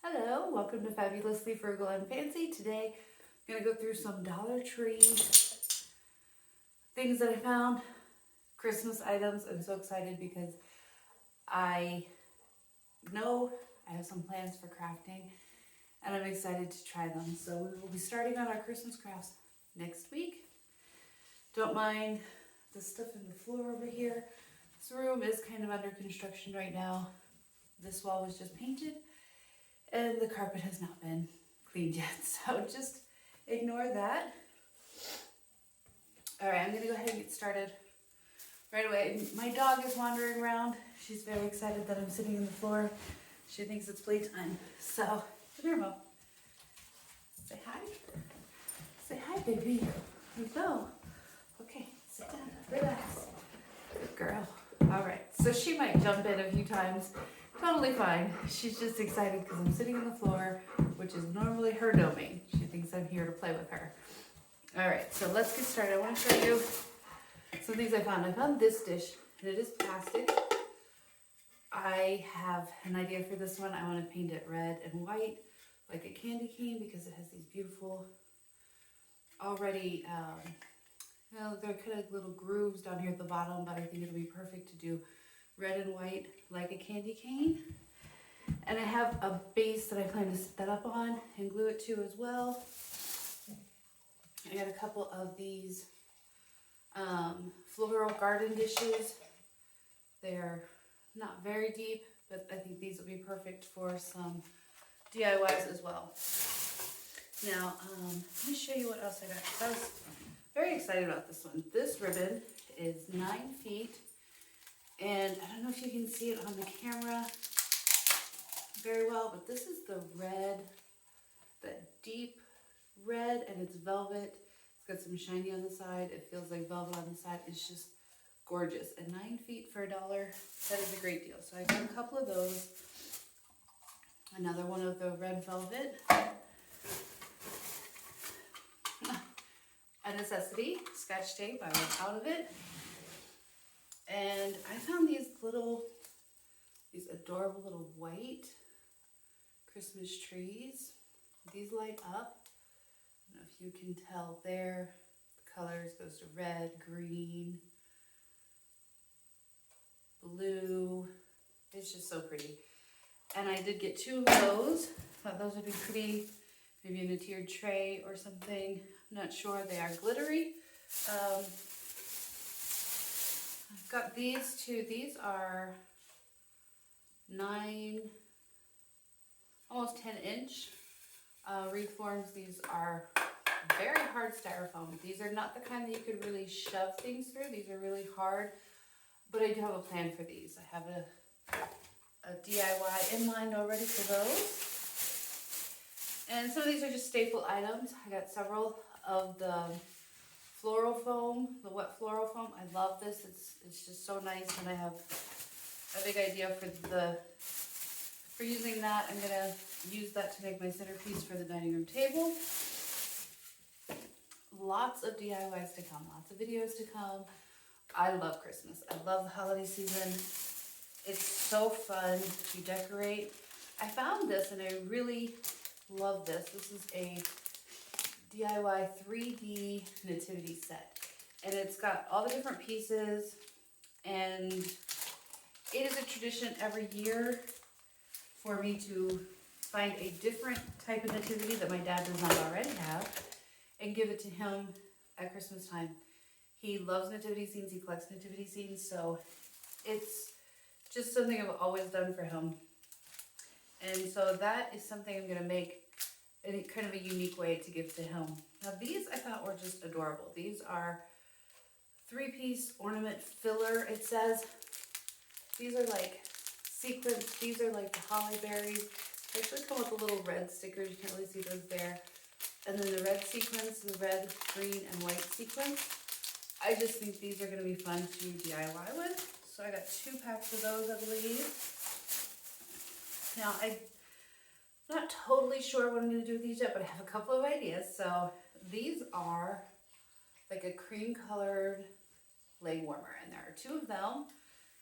Hello, welcome to Fabulously Frugal and Fancy. Today I'm going to go through some Dollar Tree things that I found, Christmas items. I'm so excited because I know I have some plans for crafting and I'm excited to try them. So we will be starting on our Christmas crafts next week. Don't mind the stuff in the floor over here. This room is kind of under construction right now. This wall was just painted and the carpet has not been cleaned yet, so just ignore that. All right, I'm gonna go ahead and get started right away. My dog is wandering around. She's very excited that I'm sitting on the floor. She thinks it's playtime. So, come here, Mo. Say hi. Say hi, baby. Hello. Okay, sit down, relax. Good girl. All right, so she might jump in a few times. Totally fine. She's just excited because I'm sitting on the floor, which is normally her domain. She thinks I'm here to play with her. All right, so let's get started. I want to show you some things I found. I found this dish, and it is plastic. I have an idea for this one. I want to paint it red and white, like a candy cane, because it has these beautiful, already, they're kind of little grooves down here at the bottom, but I think it'll be perfect to do red and white like a candy cane. And I have a base that I plan to set that up on and glue it to as well. I got a couple of these floral garden dishes. They're not very deep, but I think these will be perfect for some DIYs as well. Now, let me show you what else I got. I was very excited about this one. This ribbon is 9 feet. And I don't know if you can see it on the camera very well, but this is the red, that deep red, and it's velvet. It's got some shiny on the side. It feels like velvet on the side. It's just gorgeous. And 9 feet for $1, that is a great deal. So I got a couple of those. Another one of the red velvet. A necessity, scotch tape. I was out of it. And I found these adorable little white Christmas trees. These light up. I don't know if you can tell there. The colors goes to red, green, blue. It's just so pretty. And I did get 2 of those. Thought those would be pretty, maybe in a tiered tray or something. I'm not sure. They are glittery. I've got these 2. These are 9, almost 10-inch wreath forms. These are very hard styrofoam. These are not the kind that you could really shove things through. These are really hard, but I do have a plan for these. I have a DIY in mind already for those. And some of these are just staple items. I got several of the floral foam, the wet floral foam. I love this. It's just so nice, and I have a big idea for using that. I'm gonna use that to make my centerpiece for the dining room table. Lots of DIYs to come, lots of videos to come. I love Christmas. I love the holiday season. It's so fun to decorate. I found this and I really love this. This is a DIY 3D Nativity Set, and it's got all the different pieces, and it is a tradition every year for me to find a different type of nativity that my dad does not already have and give it to him at Christmas time. He loves nativity scenes, he collects nativity scenes, so it's just something I've always done for him. And so that is something I'm going to make in kind of a unique way to give to him. Now these I thought were just adorable. These are 3-piece ornament filler, it says. These are like sequins. These are like the holly berries. They actually come with the little red stickers. You can't really see those there. And then the red sequins, the red, green, and white sequins. I just think these are going to be fun to DIY with. So I got 2 packs of those, I believe. Now I'm not totally sure what I'm going to do with these yet, but I have a couple of ideas. So these are like a cream colored leg warmer, and there are 2 of them.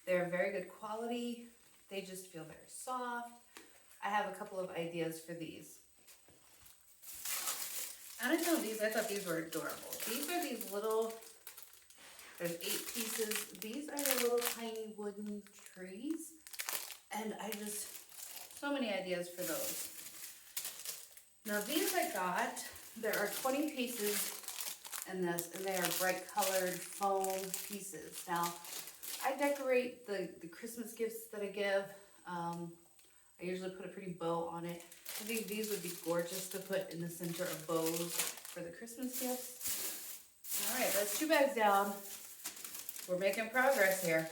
They're very good quality. They just feel very soft. I have a couple of ideas for these. I don't know these, I thought these were adorable. These are these little, there's 8 pieces. These are the little tiny wooden trees. And so many ideas for those. Now these I got, there are 20 pieces in this, and they are bright colored foam pieces. Now, I decorate the Christmas gifts that I give. I usually put a pretty bow on it. I think these would be gorgeous to put in the center of bows for the Christmas gifts. All right, that's 2 bags down. We're making progress here.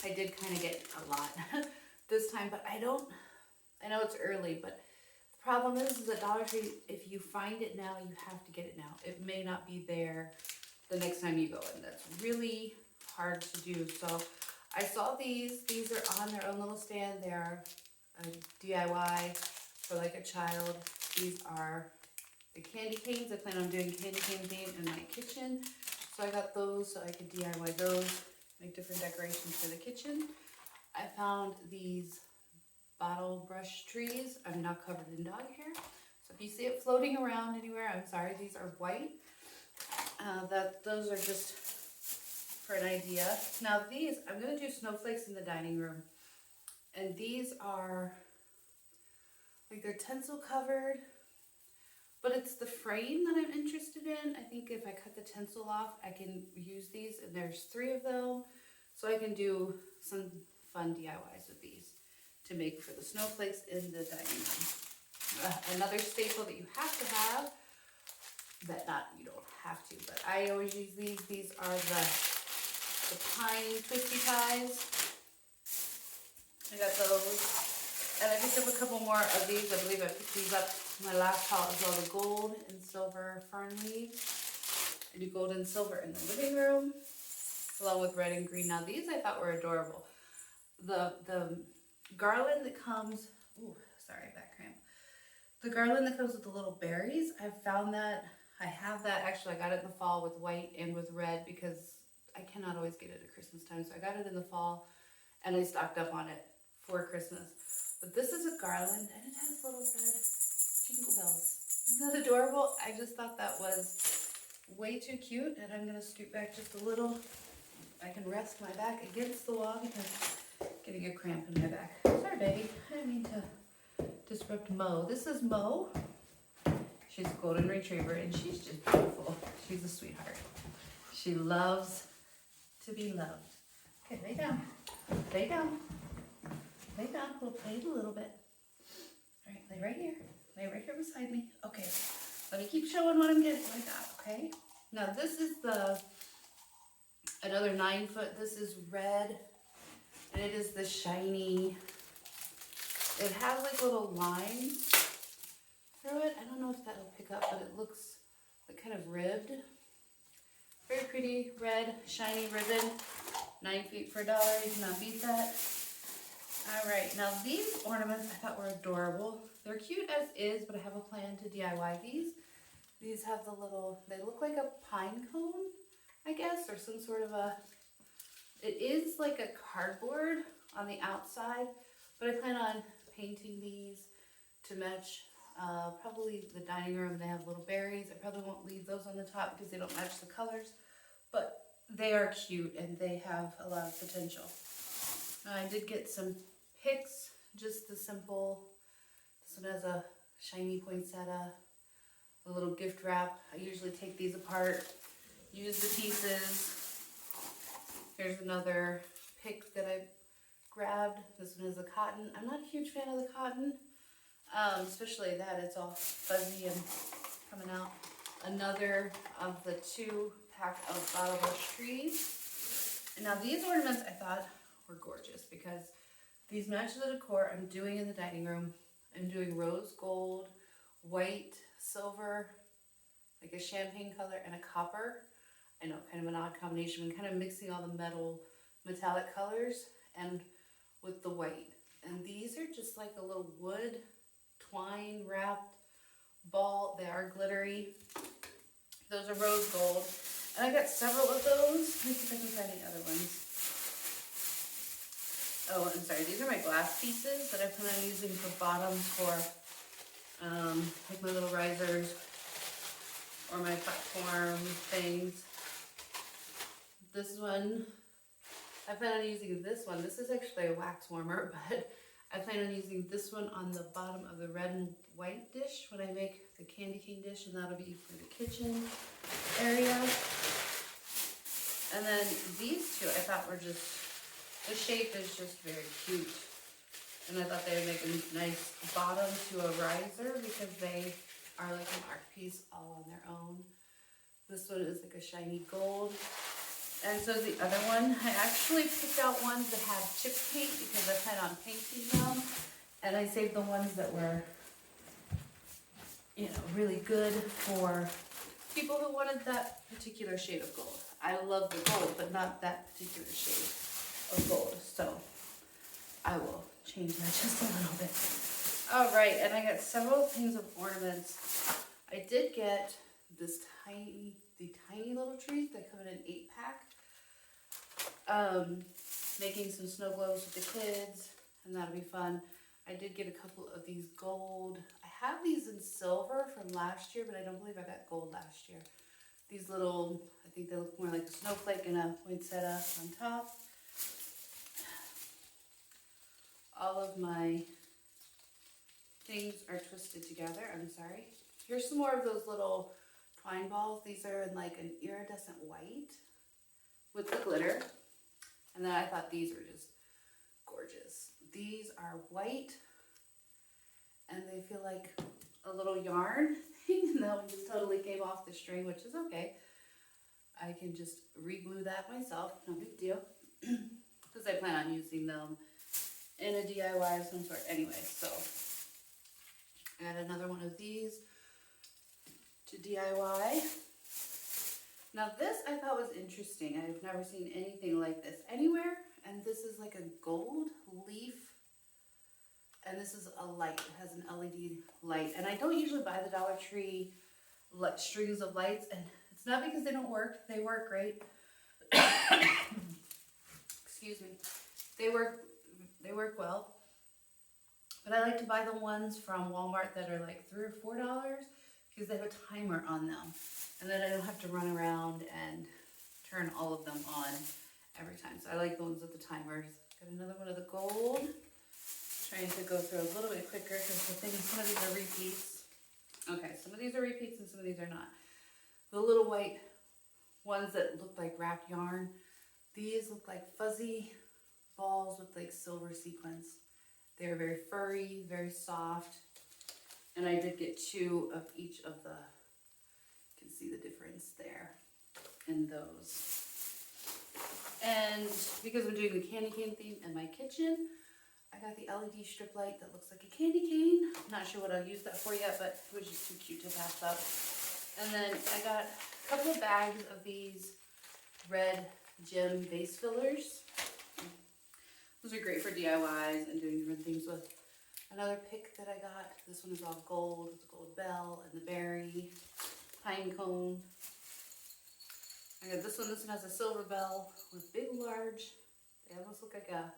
I did kind of get a lot this time, but I know it's early, but the problem is at Dollar Tree, if you find it now, you have to get it now. It may not be there the next time you go, and that's really hard to do. So I saw these are on their own little stand. They are a DIY for like a child. These are the candy canes. I plan on doing candy cane game in my kitchen. So I got those so I could DIY those, make different decorations for the kitchen. I found these bottle brush trees. I'm now covered in dog hair. So if you see it floating around anywhere, I'm sorry. These are white. Those are just for an idea. Now these, I'm going to do snowflakes in the dining room. And these are, like they're tinsel covered, but it's the frame that I'm interested in. I think if I cut the tinsel off, I can use these, and there's 3 of them. So I can do some fun DIYs with these to make for the snowflakes in the dining room. Another staple that you have to have, you don't have to, but I always use these. These are the pine twisty ties. I got those. And I picked up a couple more of these. I believe I picked these up in my last haul as well. The gold and silver fern leaves. I do gold and silver in the living room, along with red and green. Now these I thought were adorable. The garland that comes, ooh, sorry, back cramp. The garland that comes with the little berries, I found that, I have that, actually I got it in the fall with white and with red because I cannot always get it at Christmas time. So I got it in the fall and I stocked up on it for Christmas. But this is a garland and it has little red jingle bells. Isn't that adorable? I just thought that was way too cute, and I'm gonna scoot back just a little. I can rest my back against the wall because I'm getting a cramp in my back. Sorry, baby. I didn't mean to disrupt Mo. This is Mo. She's a golden retriever, and she's just beautiful. She's a sweetheart. She loves to be loved. Okay, lay down. Lay down. Lay down. We'll play a little bit. All right, lay right here. Lay right here beside me. Okay, let me keep showing what I'm getting like that, okay? Now this is another 9 foot. This is red, and it is the shiny, it has like little lines through it. I don't know if that'll pick up, but it looks like kind of ribbed. Very pretty, red, shiny ribbon. 9 feet for $1, you cannot beat that. All right, now these ornaments I thought were adorable. They're cute as is, but I have a plan to DIY these. These have the little, they look like a pine cone, I guess, or some sort of it is like a cardboard on the outside, but I plan on painting these to match probably the dining room. They have little berries. I probably won't leave those on the top because they don't match the colors, but they are cute and they have a lot of potential. I did get some picks, just the simple. This one has a shiny poinsettia, a little gift wrap. I usually take these apart, use the pieces. Here's another pick that I grabbed. This one is a cotton. I'm not a huge fan of the cotton, especially that it's all fuzzy and coming out. Another of the 2 pack of bottle brush trees. And now these ornaments I thought were gorgeous because these match the decor I'm doing in the dining room. I'm doing rose gold, white, silver, like a champagne color, and a copper. I know, kind of an odd combination. I'm kind of mixing all the metallic colors and with the white. And these are just like a little wood twine wrapped ball. They are glittery. Those are rose gold. And I got several of those. Let me see if I can find the other ones. Oh, I'm sorry, these are my glass pieces that I plan on using for bottoms for like my little risers or my platform things. This one, I plan on using this one. This is actually a wax warmer, but I plan on using this one on the bottom of the red and white dish when I make the candy cane dish, and that'll be for the kitchen area. And then these two I thought were just, the shape is just very cute. And I thought they would make a nice bottom to a riser because they are like an art piece all on their own. This one is like a shiny gold. And so the other one, I actually picked out ones that had chip paint because I plan on painting them. And I saved the ones that were, you know, really good for people who wanted that particular shade of gold. I love the gold, but not that particular shade of gold. So I will change that just a little bit. All right, and I got several things of ornaments. I did get the tiny little trees that come in an 8-pack. Making some snow globes with the kids, and that'll be fun. I did get a couple of these gold. I have these in silver from last year, but I don't believe I got gold last year. These little, I think they look more like a snowflake and a poinsettia on top. All of my things are twisted together. I'm sorry. Here's some more of those little twine balls. These are in like an iridescent white with the glitter. And then I thought these were just gorgeous. These are white and they feel like a little yarn thing. And that one just totally came off the string, which is okay. I can just re-glue that myself, no big deal. Because I plan on using them in a DIY of some sort anyway. So add another one of these to DIY. Now this I thought was interesting. I've never seen anything like this anywhere. And this is like a gold leaf. And this is a light. It has an LED light. And I don't usually buy the Dollar Tree strings of lights. And it's not because they don't work. They work great. Excuse me. They work well. But I like to buy the ones from Walmart that are like $3 or $4 because they have a timer on them. And then I don't have to run around and turn all of them on every time. So I like the ones with the timers. Got another one of the gold. Trying to go through a little bit quicker because the thing is some of these are repeats. Okay, some of these are repeats and some of these are not. The little white ones that look like wrapped yarn. These look like fuzzy balls with like silver sequins. They're very furry, very soft. And I did get 2 of each of the, you can see the difference there in those. And because I'm doing the candy cane theme in my kitchen, I got the LED strip light that looks like a candy cane. I'm not sure what I'll use that for yet, but it was just too cute to pass up. And then I got a couple of bags of these red gem vase fillers. Those are great for DIYs and doing different things with. Another pick that I got, this one is all gold with the gold bell and the berry pine cone. I got this one has a silver bell with big, large, they almost look like a,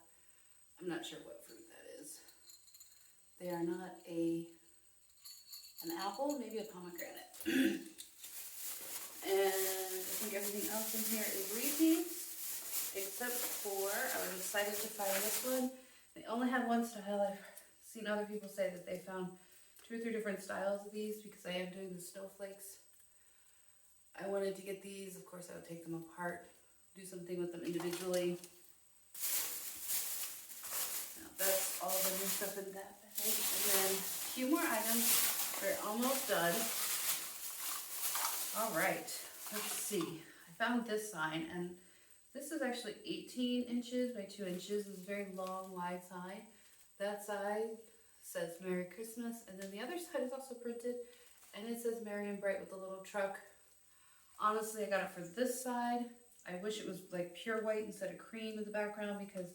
I'm not sure what fruit that is. They are not an apple, maybe a pomegranate. And I think everything else in here is repeats, except for, I was excited to find this one. They only have one style. I've seen other people say that they found 2 or 3 different styles of these because I am doing the snowflakes. I wanted to get these. Of course, I would take them apart, do something with them individually. Now, that's all the new stuff in that bag. And then a few more items. We're almost done. All right, let's see. I found this sign, and this is actually 18 inches by 2 inches. It's a very long, wide sign. That side says Merry Christmas, and then the other side is also printed, and it says Merry and Bright with a little truck. Honestly, I got it for this side. I wish it was like pure white instead of cream in the background because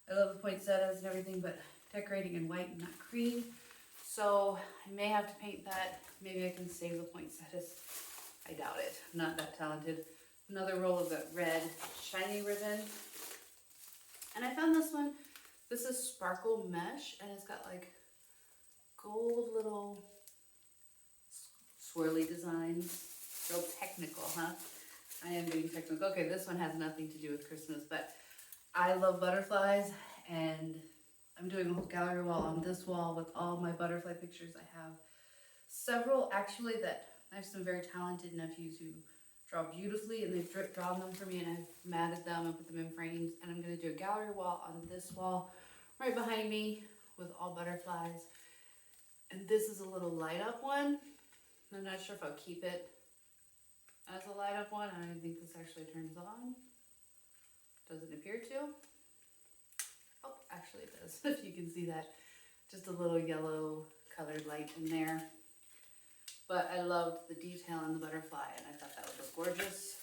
I love the poinsettias and everything, but decorating in white and not cream. So I may have to paint that. Maybe I can save the poinsettias. I doubt it. I'm not that talented. Another roll of that red shiny ribbon. And I found this one. This is sparkle mesh, and it's got like gold little swirly designs. Real technical, huh? I am being technical. Okay, this one has nothing to do with Christmas, but I love butterflies, and I'm doing a whole gallery wall on this wall with all my butterfly pictures. I have several, actually, that I have some very talented nephews who draw beautifully, and they've drawn them for me, and I've matted them and put them in frames. And I'm going to do a gallery wall on this wall right behind me with all butterflies. And this is a little light up one. I'm not sure if I'll keep it as a light up one. I don't think this actually turns on. Doesn't appear to. Oh, actually it does. If you can see that, just a little yellow colored light in there. But I loved the detail in the butterfly, and I thought that would look gorgeous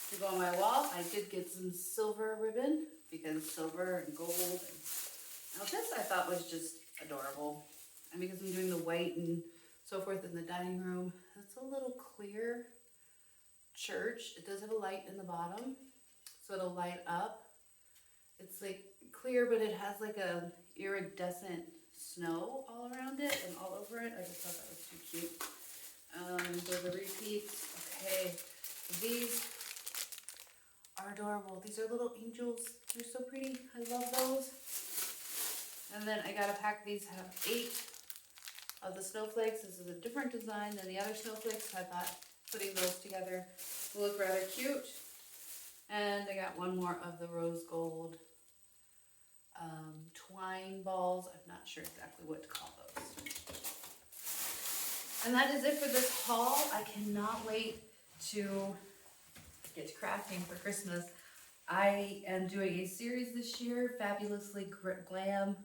to go on my wall. I did get some silver ribbon, because silver and gold. And now this I thought was just adorable. And because I'm doing the white and so forth in the dining room, it's a little clear church. It does have a light in the bottom, so it'll light up. It's like clear, but it has like a iridescent snow all around it and all over it. I just thought that was too cute. They're the repeats. Okay, these are adorable. These are little angels. They're so pretty. I love those. And then I got a pack of these. I have 8 of the snowflakes. This is a different design than the other snowflakes. I thought putting those together will look rather cute. And I got one more of the rose gold twine balls. I'm not sure exactly what to call those. And that is it for this haul. I cannot wait to get to crafting for Christmas. I am doing a series this year, Fabulously Glam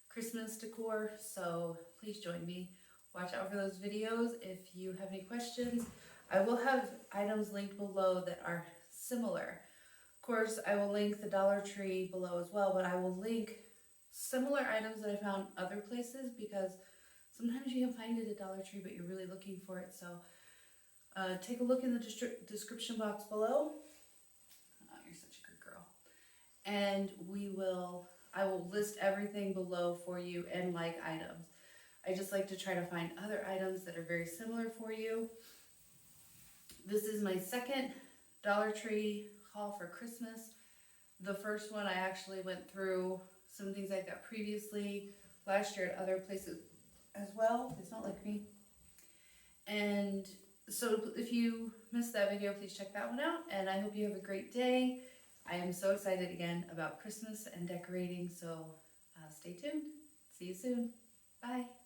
Christmas decor, so please join me. Watch out for those videos. If you have any questions, I will have items linked below that are similar. Of course, I will link the Dollar Tree below as well, but I will link similar items that I found other places, because sometimes you can find it at Dollar Tree, but you're really looking for it. So take a look in the description box below. Oh, you're such a good girl. And I will list everything below for you and like items. I just like to try to find other items that are very similar for you. This is my second Dollar Tree haul for Christmas. The first one I actually went through some things I got previously last year at other places as well. It's not like me. And so if you missed that video, please check that one out. And I hope you have a great day. I am so excited again about Christmas and decorating, so stay tuned. See you soon. Bye.